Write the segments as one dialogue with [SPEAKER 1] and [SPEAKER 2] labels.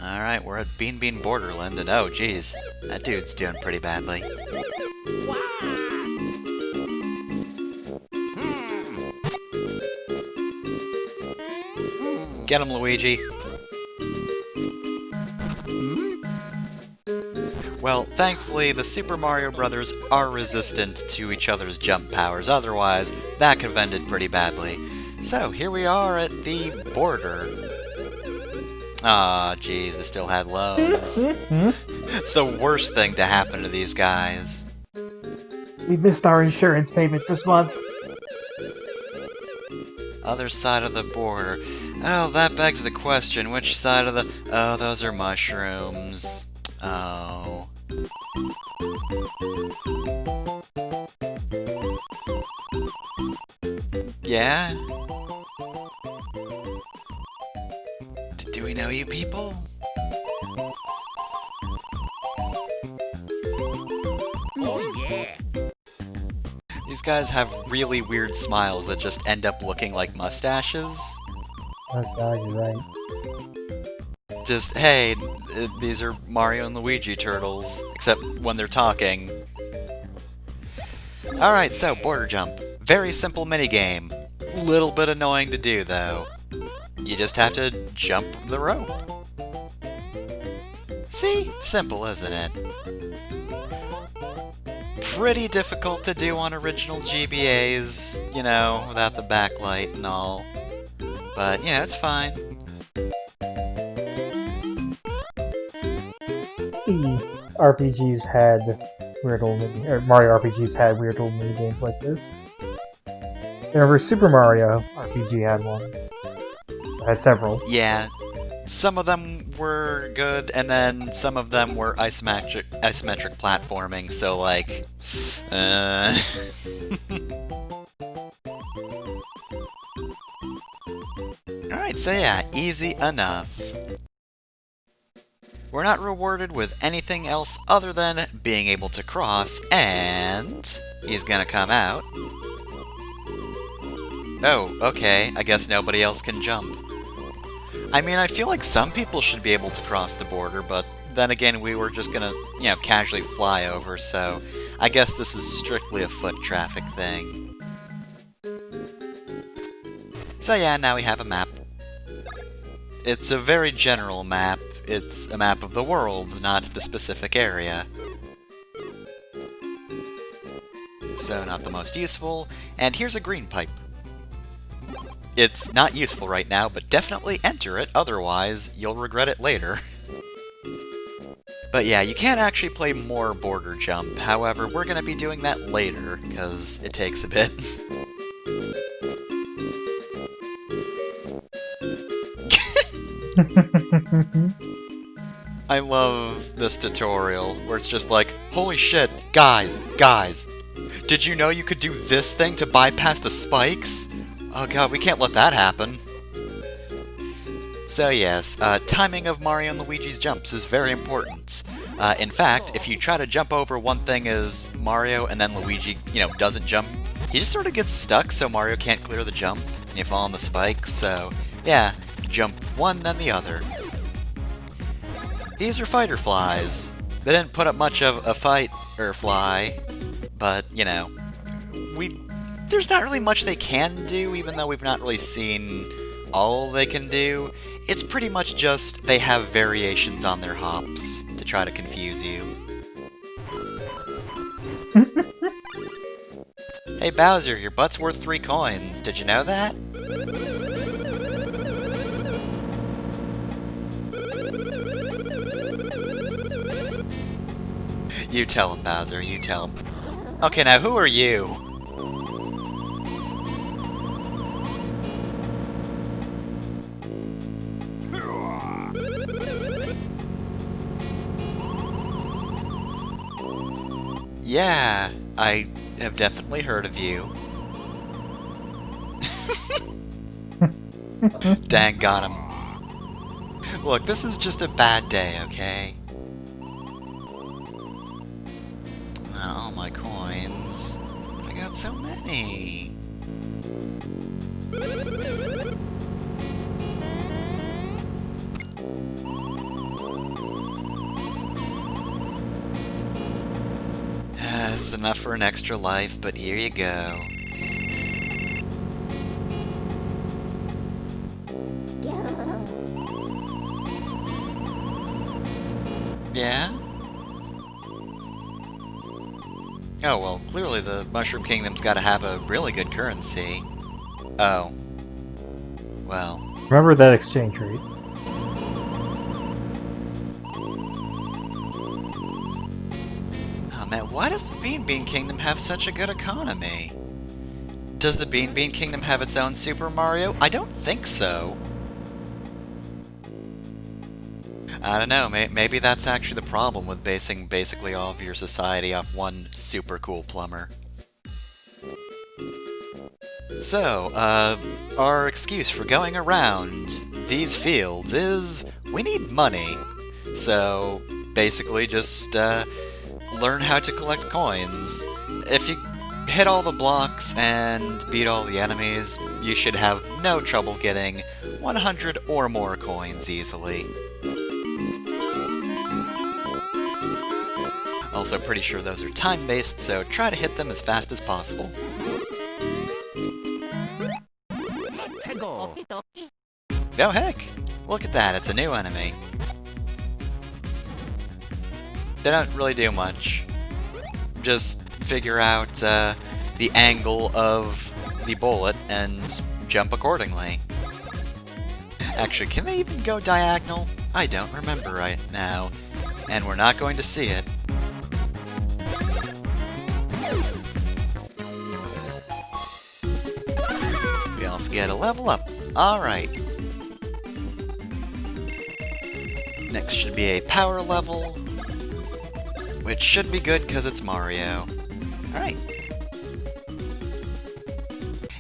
[SPEAKER 1] Alright, we're at Beanbean Borderland, and oh geez, that dude's doing pretty badly. Get him, Luigi! Well, thankfully, the Super Mario Brothers are resistant to each other's jump powers, otherwise, that could have ended pretty badly. So, here we are at the border. Aw, jeez, they still had loans. It's the worst thing to happen to these guys.
[SPEAKER 2] We missed our insurance payment this month.
[SPEAKER 1] Other side of the border. Oh, that begs the question, which side of the... Oh, those are mushrooms. Oh. Yeah? Do we know you people?
[SPEAKER 3] Oh yeah!
[SPEAKER 1] These guys have really weird smiles that just end up looking like mustaches.
[SPEAKER 2] Oh god, you're right.
[SPEAKER 1] Just, hey, these are Mario and Luigi turtles, except when they're talking. Alright, so, border jump. Very simple minigame. Little bit annoying to do, though. You just have to jump the rope. See? Simple, isn't it? Pretty difficult to do on original GBAs, you know, without the backlight and all. But, you know, it's fine.
[SPEAKER 2] The RPGs had weird old or Mario RPGs had weird old mini games like this. Remember Super Mario RPG had one. It had several.
[SPEAKER 1] Yeah, some of them were good, and then some of them were isometric platforming, so like... Alright, so yeah, easy enough. We're not rewarded with anything else other than being able to cross, and... he's gonna come out. Oh, okay, I guess nobody else can jump. I mean, I feel like some people should be able to cross the border, but then again, we were just gonna, you know, casually fly over, so I guess this is strictly a foot traffic thing. So yeah, now we have a map. It's a very general map. It's a map of the world, not the specific area. So not the most useful, and here's a green pipe. It's not useful right now, but definitely enter it, otherwise you'll regret it later. But yeah, you can't actually play more border jump, however, we're gonna be doing that later, because it takes a bit. I love this tutorial, where it's just like, holy shit, guys, did you know you could do this thing to bypass the spikes? Oh god, we can't let that happen. So yes, timing of Mario and Luigi's jumps is very important. In fact, if you try to jump over one thing as Mario and then Luigi, you know, doesn't jump, he just sort of gets stuck so Mario can't clear the jump, and you fall on the spikes, so yeah, jump one then the other. These are fighter flies. They didn't put up much of a fight or fly, but, you know, there's not really much they can do, even though we've not really seen all they can do. It's pretty much just they have variations on their hops to try to confuse you. Hey Bowser, your butt's worth 3 coins. Did you know that? You tell him, Bowser, you tell him. Okay, now who are you? Yeah, I have definitely heard of you. Dang, got him. Look, this is just a bad day, okay? Oh, my coins. I got so many. this is enough for an extra life, but here you go. Yeah? Oh, well, clearly the Mushroom Kingdom's gotta have a really good currency. Oh. Well.
[SPEAKER 2] Remember that exchange rate.
[SPEAKER 1] Oh man, why does the Beanbean Kingdom have such a good economy? Does the Beanbean Kingdom have its own Super Mario? I don't think so. I don't know, maybe that's actually the problem with basing basically all of your society off one super cool plumber. So, our excuse for going around these fields is we need money. So, basically just learn how to collect coins. If you hit all the blocks and beat all the enemies, you should have no trouble getting 100 or more coins easily. Also pretty sure those are time-based, so try to hit them as fast as possible. Oh heck! Look at that, it's a new enemy. They don't really do much. Just figure out the angle of the bullet and jump accordingly. Actually, can they even go diagonal? I don't remember right now, and we're not going to see it. We also get a level up. Alright. Next should be a power level, which should be good because it's Mario. Alright.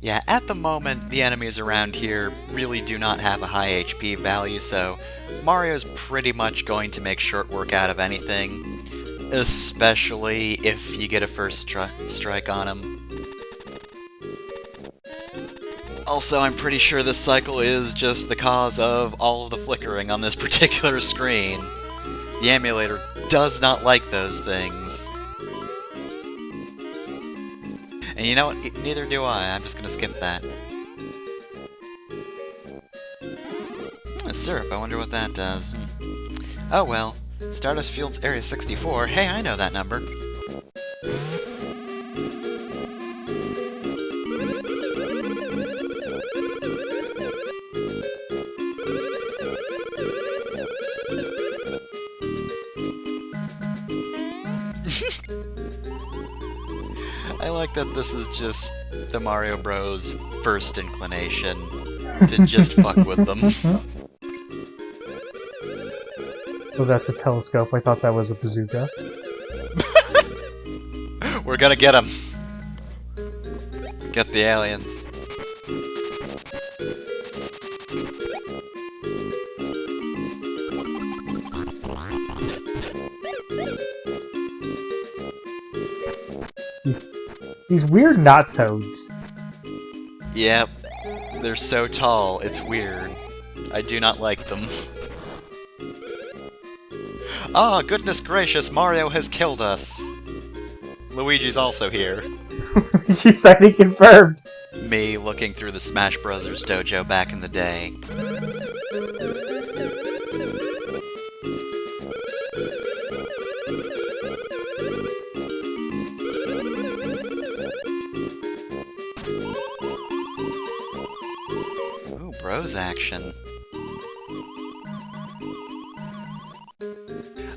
[SPEAKER 1] Yeah, at the moment, the enemies around here really do not have a high HP value, so Mario's pretty much going to make short work out of anything, especially if you get a first strike on him. Also, I'm pretty sure this cycle is just the cause of all of the flickering on this particular screen. The emulator does not like those things. And you know what? Neither do I. I'm just gonna skip that. A syrup. I wonder what that does. Oh well. Stardust Fields Area 64. Hey, I know that number. I like that this is just the Mario Bros. First inclination to just fuck with them.
[SPEAKER 2] So that's a telescope. I thought that was a bazooka.
[SPEAKER 1] We're gonna get him. Get the aliens.
[SPEAKER 2] These weird knot toads.
[SPEAKER 1] Yep. They're so tall, it's weird. I do not like them. Ah, goodness gracious, Mario has killed us. Luigi's also here.
[SPEAKER 2] She's sighting confirmed.
[SPEAKER 1] Me looking through the Smash Brothers dojo back in the day. Ooh, bros action.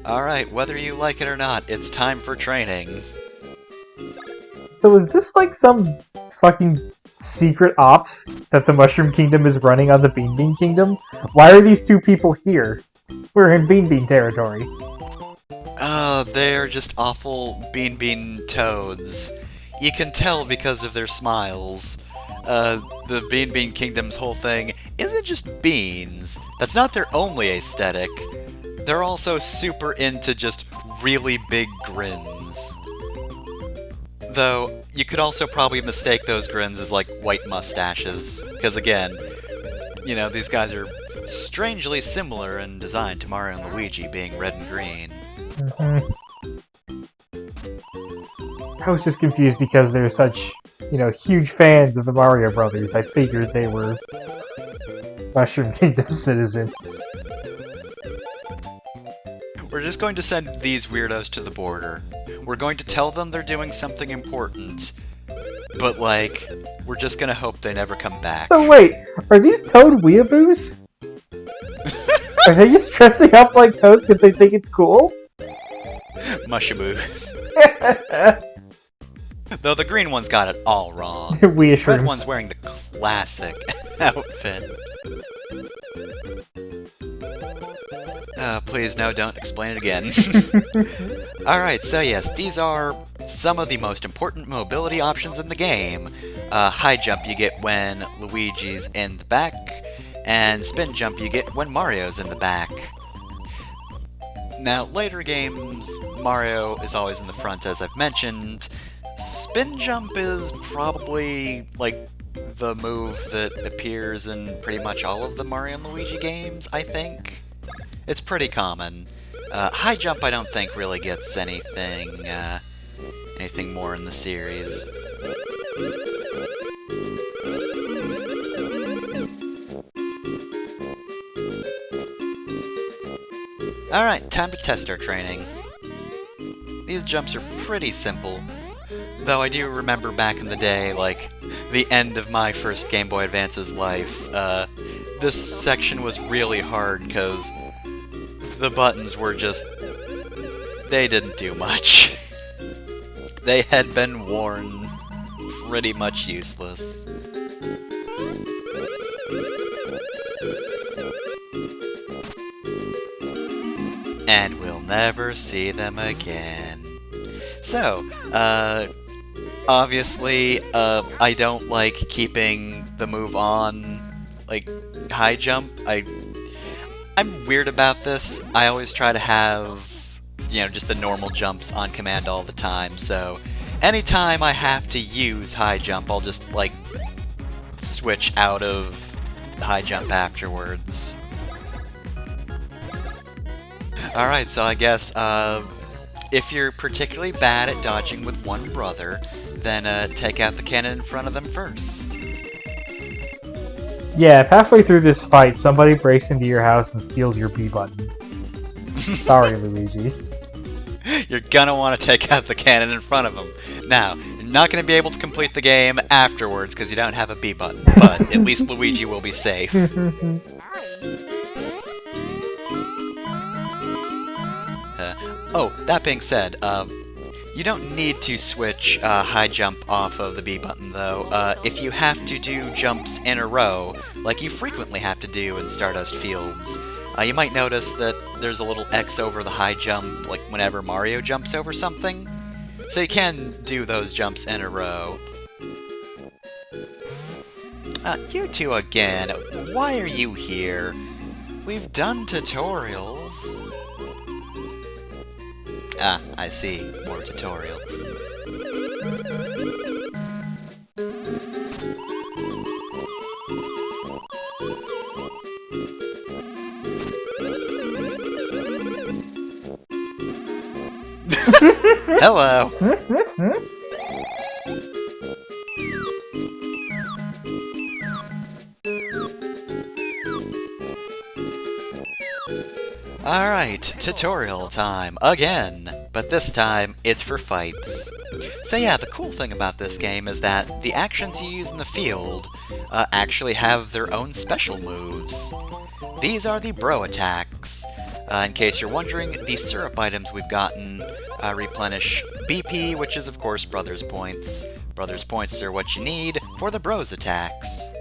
[SPEAKER 1] Alright, whether you like it or not, it's time for training.
[SPEAKER 2] So is this like some fucking secret op that the Mushroom Kingdom is running on the Beanbean Kingdom? Why are these two people here? We're in Beanbean territory.
[SPEAKER 1] They're just awful Beanbean toads. You can tell because of their smiles. The Beanbean Kingdom's whole thing isn't just beans. That's not their only aesthetic. They're also super into just really big grins. Though, you could also probably mistake those grins as like white mustaches. Because again, you know, these guys are strangely similar in design to Mario and Luigi being red and green.
[SPEAKER 2] I was just confused because they're such, huge fans of the Mario Brothers. I figured they were Mushroom Kingdom citizens.
[SPEAKER 1] We're just going to send these weirdos to the border. We're going to tell them they're doing something important, but, like, we're just gonna hope they never come back.
[SPEAKER 2] So wait, are these Toad weeaboos? Are they just dressing up like Toads because they think it's cool?
[SPEAKER 1] Mushaboos. Though the green one's got it all wrong.
[SPEAKER 2] Weeashrooms.
[SPEAKER 1] Red one's wearing the classic outfit. Please, no, don't explain it again. Alright, so yes, these are some of the most important mobility options in the game. High jump you get when Luigi's in the back, and spin jump you get when Mario's in the back. Now, later games, Mario is always in the front, as I've mentioned. Spin jump is probably, like, the move that appears in pretty much all of the Mario and Luigi games, I think. It's pretty common. High jump I don't think really gets anything more in the series. Alright, time to test our training. These jumps are pretty simple, though I do remember back in the day, like, the end of my first Game Boy Advance's life, this section was really hard because the buttons were just... they didn't do much. They had been worn pretty much useless. And we'll never see them again. So, obviously, I don't like keeping the move on, like, high jump. I'm weird about this. I always try to have, just the normal jumps on command all the time, so anytime I have to use high jump, I'll just, like, switch out of high jump afterwards. Alright, so I guess, if you're particularly bad at dodging with one brother, then take out the cannon in front of them first.
[SPEAKER 2] Yeah, if halfway through this fight, somebody breaks into your house and steals your B button. Sorry, Luigi.
[SPEAKER 1] You're gonna want to take out the cannon in front of them. Now, you're not gonna be able to complete the game afterwards because you don't have a B button, but at least Luigi will be safe. Oh, that being said, you don't need to switch high jump off of the B button, though. If you have to do jumps in a row, like you frequently have to do in Stardust Fields, you might notice that there's a little X over the high jump, like whenever Mario jumps over something. So you can do those jumps in a row. You two again. Why are you here? We've done tutorials. Ah, I see. More tutorials. Hello! Alright, tutorial time again, but this time it's for fights. So yeah, the cool thing about this game is that the actions you use in the field actually have their own special moves. These are the bro attacks. In case you're wondering, the syrup items we've gotten replenish BP, which is of course Brothers Points. Brothers Points are what you need for the bros attacks.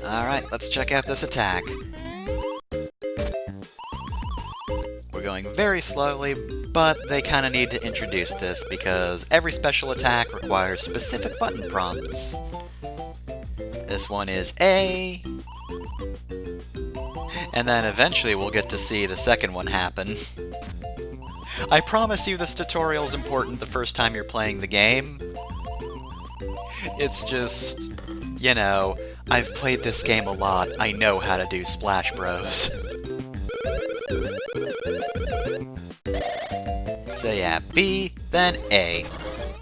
[SPEAKER 1] Alright, let's check out this attack. We're going very slowly, but they kind of need to introduce this because every special attack requires specific button prompts. This one is A, and then eventually we'll get to see the second one happen. I promise you this tutorial is important the first time you're playing the game. It's just, I've played this game a lot. I know how to do Splash Bros. So yeah, B, then A.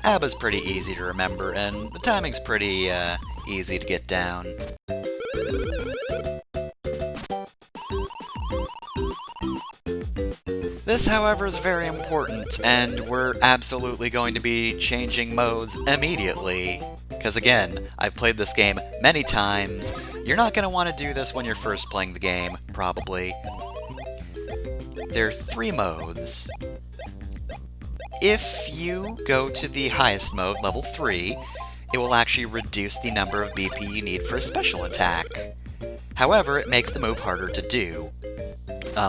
[SPEAKER 1] ABBA's pretty easy to remember, and the timing's pretty easy to get down. This, however, is very important, and we're absolutely going to be changing modes immediately. Because again, I've played this game many times. You're not going to want to do this when you're first playing the game, probably. There are 3 modes. If you go to the highest mode, level 3, it will actually reduce the number of BP you need for a special attack. However, it makes the move harder to do.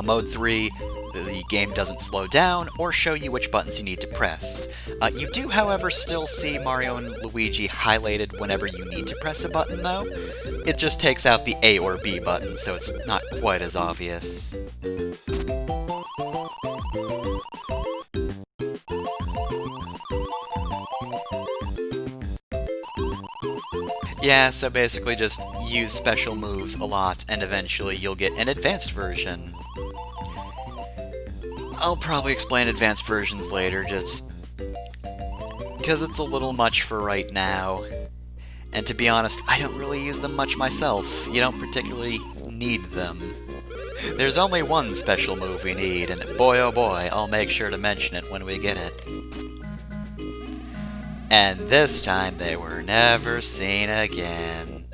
[SPEAKER 1] Mode 3, the game doesn't slow down or show you which buttons you need to press. You do, however, still see Mario and Luigi highlighted whenever you need to press a button, though. It just takes out the A or B button, so it's not quite as obvious. Yeah, so basically just use special moves a lot, and eventually you'll get an advanced version. I'll probably explain advanced versions later, just because it's a little much for right now. And to be honest, I don't really use them much myself. You don't particularly need them. There's only one special move we need, and boy oh boy, I'll make sure to mention it when we get it. And this time they were never seen again.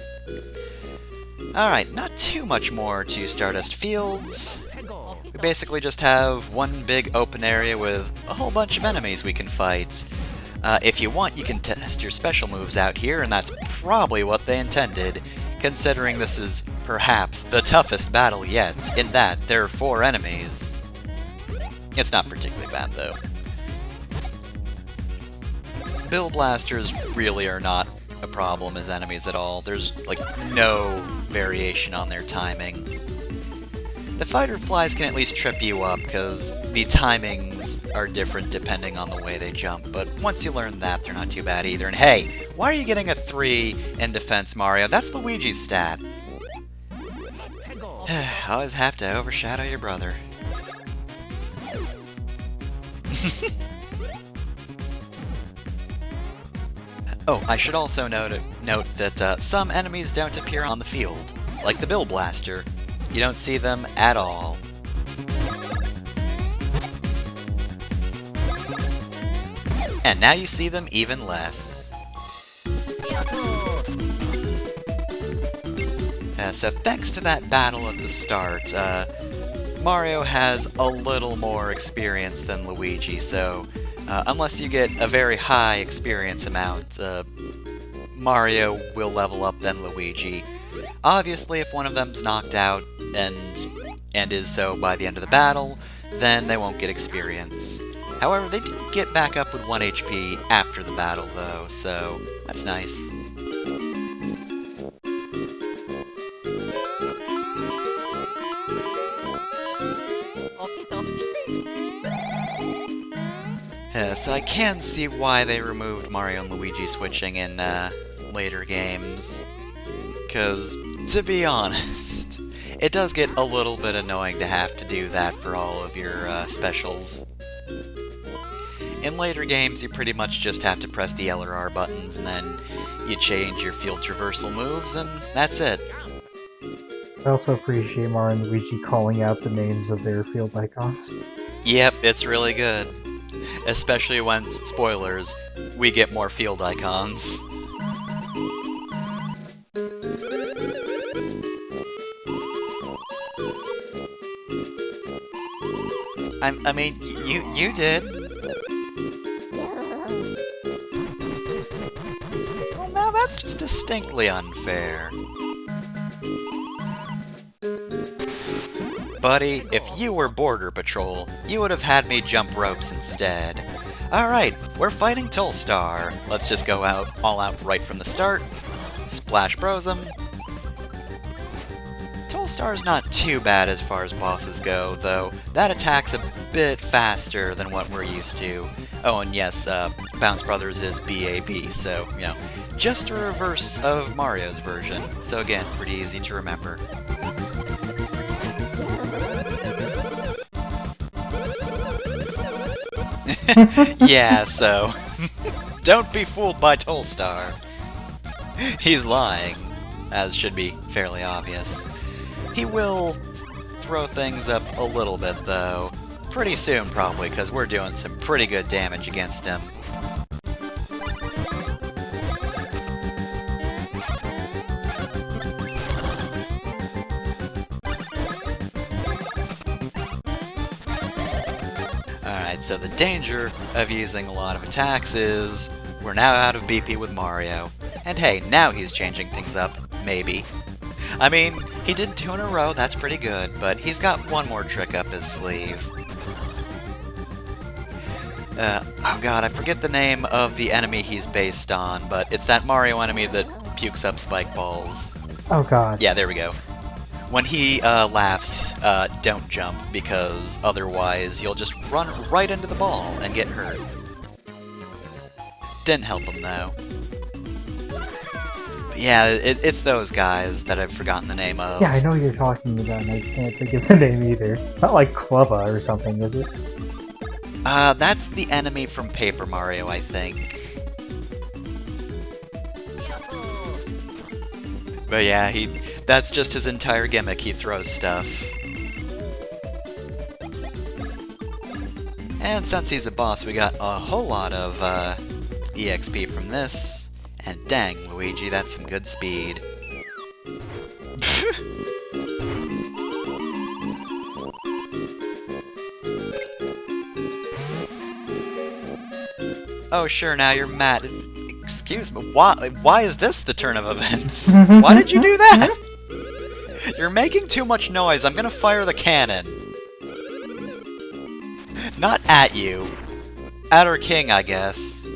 [SPEAKER 1] Alright, not too much more to Stardust Fields. We basically just have one big open area with a whole bunch of enemies we can fight. If you want, you can test your special moves out here, and that's probably what they intended, considering this is perhaps the toughest battle yet, in that there are 4 enemies. It's not particularly bad, though. Bill Blasters really are not a problem as enemies at all. There's, like, no variation on their timing. The fighter flies can at least trip you up, because the timings are different depending on the way they jump, but once you learn that, they're not too bad either. And hey, why are you getting a 3 in defense, Mario? That's Luigi's stat. Always have to overshadow your brother. Oh, I should also note that some enemies don't appear on the field, like the Bill Blaster. You don't see them at all. And now you see them even less. So thanks to that battle at the start, Mario has a little more experience than Luigi, so unless you get a very high experience amount, Mario will level up than Luigi. Obviously, if one of them's knocked out and is so by the end of the battle, then they won't get experience. However, they do get back up with 1 HP after the battle, though, so that's nice. So I can see why they removed Mario and Luigi switching in later games. Because, to be honest, it does get a little bit annoying to have to do that for all of your specials. In later games, you pretty much just have to press the L or R buttons, and then you change your field traversal moves, and that's it.
[SPEAKER 2] I also appreciate Mario and Luigi calling out the names of their field icons.
[SPEAKER 1] Yep, it's really good. Especially when, spoilers, we get more field icons. I mean, you did. Well, now that's just distinctly unfair. Buddy, if you were Border Patrol, you would have had me jump ropes instead. Alright, we're fighting Tolstar. Let's just go all out right from the start. Splash Bros him. Tolstar's not too bad as far as bosses go, though that attack's a bit faster than what we're used to. Oh, and yes, Bounce Brothers is BAB, so, you know, just a reverse of Mario's version, so again, pretty easy to remember. Yeah, so don't be fooled by Tolstar. He's lying, as should be fairly obvious. He will throw things up a little bit, though. Pretty soon, probably, because we're doing some pretty good damage against him. Alright, so the danger of using a lot of attacks is we're now out of BP with Mario. And hey, now he's changing things up, maybe. I mean, he did 2 in a row, that's pretty good, but he's got one more trick up his sleeve. Oh god, I forget the name of the enemy he's based on, but it's that Mario enemy that pukes up spike balls.
[SPEAKER 2] Oh god.
[SPEAKER 1] Yeah, there we go. When he laughs, don't jump, because otherwise you'll just run right into the ball and get hurt. Didn't help him, though. But yeah, it's those guys that I've forgotten the name of.
[SPEAKER 2] Yeah, I know you're talking about, and I can't think of the name either. It's not like Clubba or something, is it?
[SPEAKER 1] That's the enemy from Paper Mario, I think. But yeah, that's just his entire gimmick, he throws stuff. And since he's a boss, we got a whole lot of EXP from this. And dang, Luigi, that's some good speed. Oh sure, now you're mad. Excuse me, why is this the turn of events? Why did you do that? You're making too much noise, I'm gonna fire the cannon. Not at you. At our king, I guess.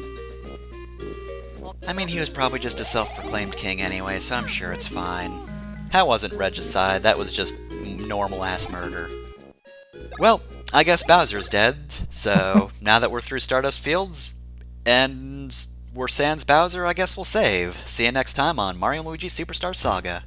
[SPEAKER 1] I mean, he was probably just a self-proclaimed king anyway, so I'm sure it's fine. That wasn't regicide, that was just normal-ass murder. Well, I guess Bowser's dead, so now that we're through Stardust Fields, and we're sans Bowser, I guess we'll save. See you next time on Mario & Luigi Superstar Saga.